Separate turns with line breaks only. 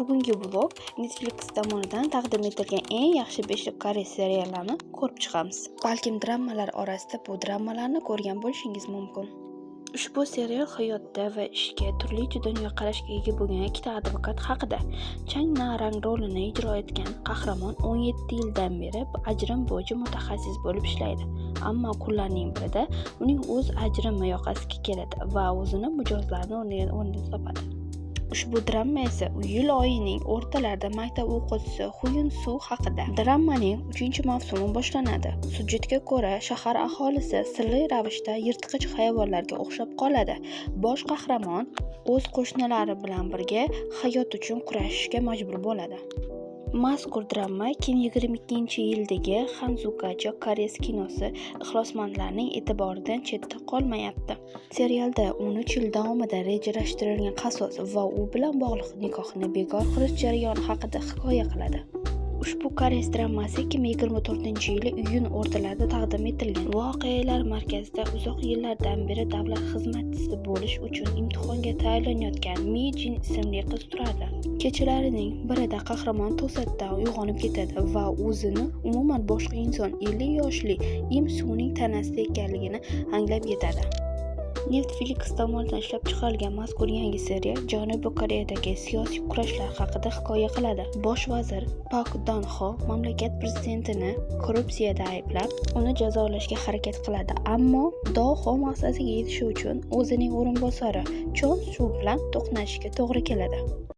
Bugungi vlog Netflix tomonidan taqdim etilgan eng yaxshi 5 koreys seriallarini ko'rib chiqamiz. Balkim dramalar orasida bu dramalarni ko'rgan bo'lishingiz mumkin. Ushbu serial hayotda va ishga turlicha dunyoqarashga ega bo'lgan ikkita advokat haqida. Chang Na-rang rolini ijro etgan qahramon 17 yildan beri ajrim bo'yicha mutaxassis bo'lib ishlaydi. Ammo kunlarning birida uning o'z ajrimi yoqasiga keladi va o'zini mijozlarni o'rniga topadi. Ushbu drama esa iyul oyining o'rtalarida maktab o'quvchisi Huyun Su haqida. Dramaning 3-mavsumi boshlanadi. Syujetga ko'ra, shahar aholisi sirli ravishda yirtqich hayvonlarga o'xshab qoladi. Bosh qahramon o'z qo'shnilari bilan birga hayot uchun kurashishga majbur bo'ladi. Mazkur drama 2022-yildagi Hanzugacha koreys kinosi ixlosmandlarning e'tiboridan chetda qolmayapti. Serialda 13 yil davomida rejalashtirilgan qasos va u bilan bog'liq nikohni bekor qilish jarayoni haqida hikoya qiladi. Ushbu koreys dramasi 2024-yil iyun o'rtalarida taqdim etilgan. Voqealar markazida uzoq yillardan beri davlat xizmatchisi bo'lish uchun imtihonga tayyorlanayotgan Mi Jin ismli qiz turadi. Kechalarining birida qahramon to'satdan uyg'onib ketadi va o'zini umuman boshqa inson 50 yoshli Im Suning tanasida ekanligini anglab yetadi. Netflix tomonidan ishlab chiqarilgan mazkur yangi serial Janubiy Koreyadagi siyosiy kurashlar haqida hikoya qiladi. Bosh vazir Pak Dan-ho mamlakat prezidentini korrupsiyada ayblab, uni jazolashga harakat qiladi, ammo Do-ho maqsadiga yetish uchun o'zining o'rinbosari Chon Su bilan to'qnashishga to'g'ri keladi.